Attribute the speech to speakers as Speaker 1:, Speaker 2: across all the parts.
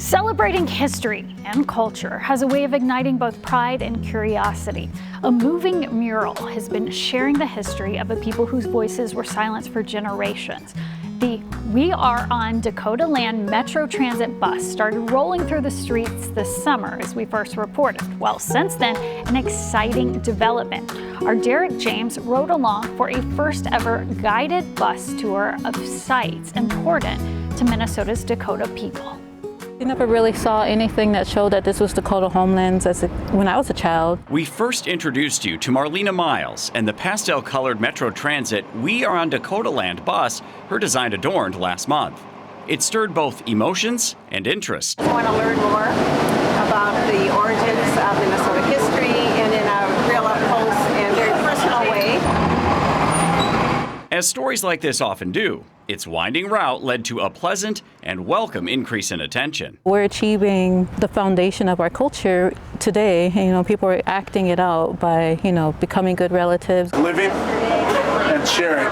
Speaker 1: Celebrating history and culture has a way of igniting both pride and curiosity. A moving mural has been sharing the history of a people whose voices were silenced for generations. The We Are on Dakota Land Metro Transit bus started rolling through the streets this summer, as we first reported. Well, since then, an exciting development. Our Derek James rode along for a first ever guided bus tour of sites important to Minnesota's Dakota people.
Speaker 2: I never really saw anything that showed that this was Dakota homelands when I was a child.
Speaker 3: We first introduced you to Marlena Myles and the pastel-colored Metro Transit We Are on Dakota Land bus her design adorned last month. It stirred both emotions and interest.
Speaker 4: I want to learn more about the origins of Minnesota history and in a real up-close and very personal way.
Speaker 3: As stories like this often do, its winding route led to a pleasant and welcome increase in attention.
Speaker 2: We're achieving the foundation of our culture today. People are acting it out by, becoming good relatives.
Speaker 5: Living and sharing.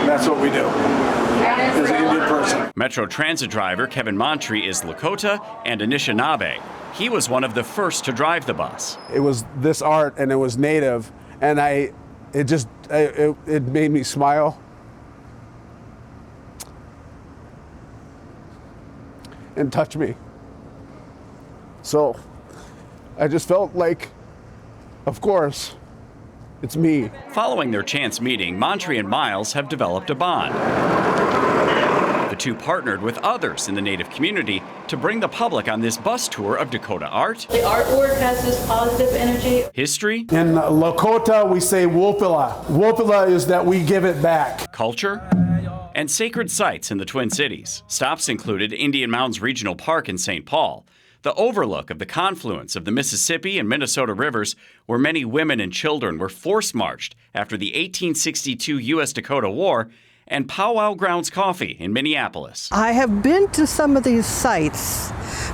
Speaker 5: That's what we do as an Indian person.
Speaker 3: Metro Transit driver Kevin Montree is Lakota and Anishinaabe. He was one of the first to drive the bus.
Speaker 5: It was this art and it was native, and it made me smile. And touch me. So I just felt like, of course, it's me.
Speaker 3: Following their chance meeting, Montree and Myles have developed a bond. The two partnered with others in the Native community to bring the public on this bus tour of Dakota art.
Speaker 2: The artwork has this positive energy.
Speaker 3: History.
Speaker 5: In Lakota, we say wopila. Wopila is that we give it back.
Speaker 3: Culture. And sacred sites in the Twin Cities. Stops included Indian Mounds Regional Park in St. Paul, the overlook of the confluence of the Mississippi and Minnesota rivers, where many women and children were force-marched after the 1862 U.S.-Dakota War, and Powwow Grounds Coffee in Minneapolis.
Speaker 6: I have been to some of these sites,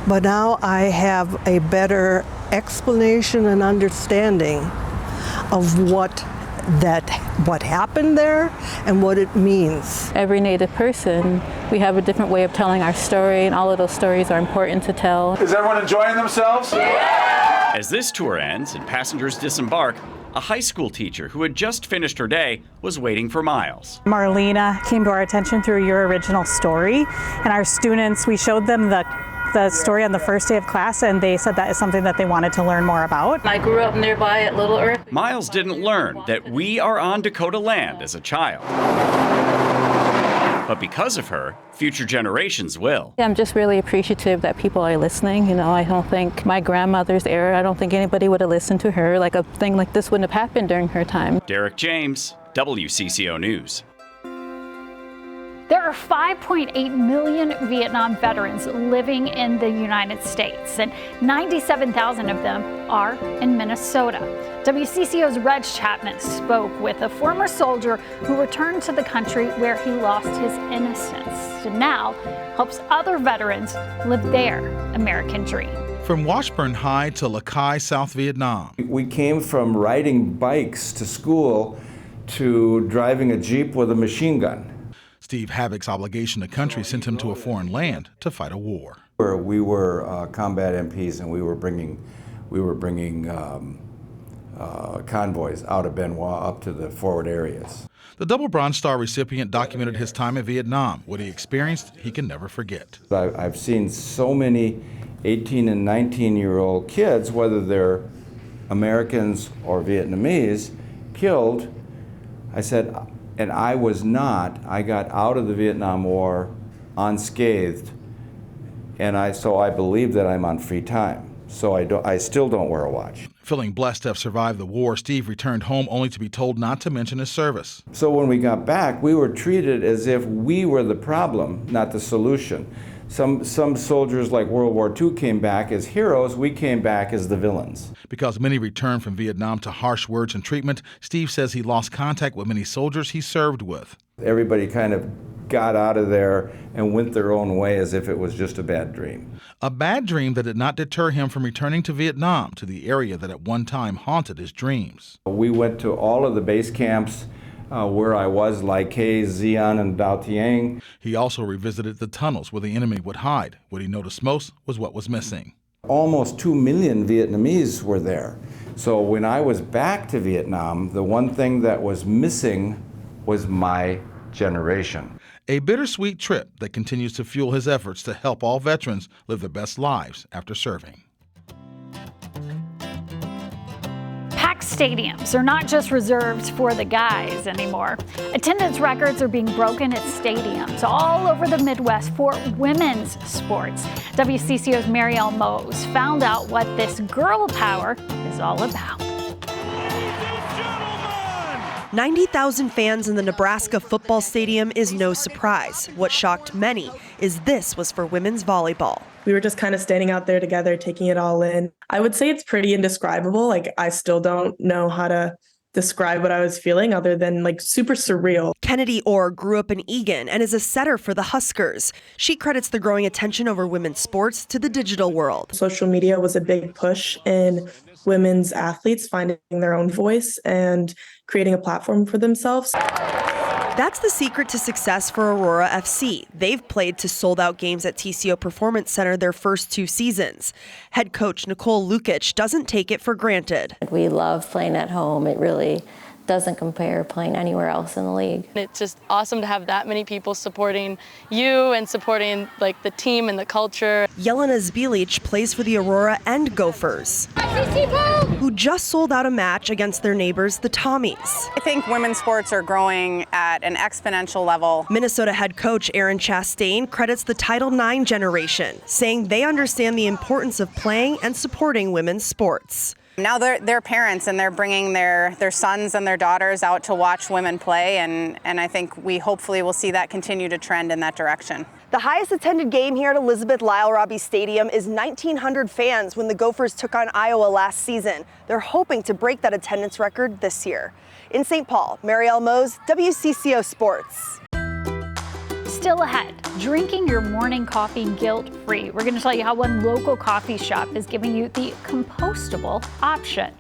Speaker 6: but now I have a better explanation and understanding of what happened there and what it means.
Speaker 2: Every Native person, we have a different way of telling our story, and all of those stories are important to tell.
Speaker 5: Is everyone enjoying themselves?
Speaker 3: Yeah! As this tour ends and passengers disembark, a high school teacher who had just finished her day was waiting for Myles.
Speaker 7: Marlena came to our attention through your original story, and our students, we showed them the story on the first day of class, and they said that is something that they wanted to learn more about.
Speaker 2: I grew up nearby at Little Earth.
Speaker 3: Myles didn't learn that we are on Dakota land as a child. But because of her, future generations will.
Speaker 2: I'm just really appreciative that people are listening. I don't think my grandmother's era, I don't think anybody would have listened to her. Like a thing like this wouldn't have happened during her time.
Speaker 3: Derek James, WCCO News.
Speaker 1: There are 5.8 million Vietnam veterans living in the United States, and 97,000 of them are in Minnesota. WCCO's Reg Chapman spoke with a former soldier who returned to the country where he lost his innocence and now helps other veterans live their American dream.
Speaker 8: From Washburn High to Lakai, South Vietnam.
Speaker 9: We came from riding bikes to school to driving a Jeep with a machine gun.
Speaker 8: Steve Havock's obligation to country sent him to a foreign land to fight a war.
Speaker 9: We were combat MPs, and we were bringing convoys out of Benoit up to the forward areas.
Speaker 8: The double Bronze Star recipient documented his time in Vietnam. What he experienced, he can never forget.
Speaker 9: I've seen so many 18 and 19-year-old kids, whether they're Americans or Vietnamese, killed. I said, and I was not. I got out of the Vietnam War unscathed, and so I believe that I'm on free time. So I still don't wear a watch.
Speaker 8: Feeling blessed to have survived the war, Steve returned home only to be told not to mention his service.
Speaker 9: So when we got back, we were treated as if we were the problem, not the solution. Some soldiers like World War II came back as heroes. We came back as the villains.
Speaker 8: Because many returned from Vietnam to harsh words and treatment, Steve says he lost contact with many soldiers he served with.
Speaker 9: Everybody kind of got out of there and went their own way as if it was just a bad dream.
Speaker 8: A bad dream that did not deter him from returning to Vietnam, to the area that at one time haunted his dreams.
Speaker 9: We went to all of the base camps where I was, Lai Khe, Xi'an, and Dao Tiang.
Speaker 8: He also revisited the tunnels where the enemy would hide. What he noticed most was what was missing.
Speaker 9: Almost 2 million Vietnamese were there. So when I was back to Vietnam, the one thing that was missing was my generation.
Speaker 8: A bittersweet trip that continues to fuel his efforts to help all veterans live their best lives after serving.
Speaker 1: Packed stadiums are not just reserved for the guys anymore. Attendance records are being broken at stadiums all over the Midwest for women's sports. WCCO's Marlena Myles found out what this girl power is all about.
Speaker 10: 90,000 fans in the Nebraska football stadium is no surprise. What shocked many is this was for women's volleyball.
Speaker 11: We were just kind of standing out there together, taking it all in. I would say it's pretty indescribable. Like, I still don't know how to describe what I was feeling other than like super surreal.
Speaker 10: Kennedy Orr grew up in Eagan and is a setter for the Huskers. She credits the growing attention over women's sports to the digital world.
Speaker 11: Social media was a big push in women's athletes finding their own voice and creating a platform for themselves.
Speaker 10: That's the secret to success for Aurora FC. They've played to sold-out games at TCO Performance Center their first 2 seasons. Head coach Nicole Lukic doesn't take it for granted.
Speaker 12: We love playing at home. It really doesn't compare playing anywhere else in the league.
Speaker 13: It's just awesome to have that many people supporting you and supporting like the team and the culture.
Speaker 10: Jelena Zbilic plays for the Aurora and Gophers, who just sold out a match against their neighbors, the Tommies.
Speaker 14: I think women's sports are growing at an exponential level.
Speaker 10: Minnesota head coach Erin Chastain credits the Title IX generation, saying they understand the importance of playing and supporting women's sports.
Speaker 14: Now they're parents and they're bringing their sons and their daughters out to watch women play, and I think we hopefully will see that continue to trend in that direction.
Speaker 10: The highest attended game here at Elizabeth Lyle Robbie Stadium is 1,900 fans when the Gophers took on Iowa last season. They're hoping to break that attendance record this year. In St. Paul, Marlena Myles, WCCO Sports.
Speaker 1: Still ahead, drinking your morning coffee guilt-free. We're going to tell you how one local coffee shop is giving you the compostable option.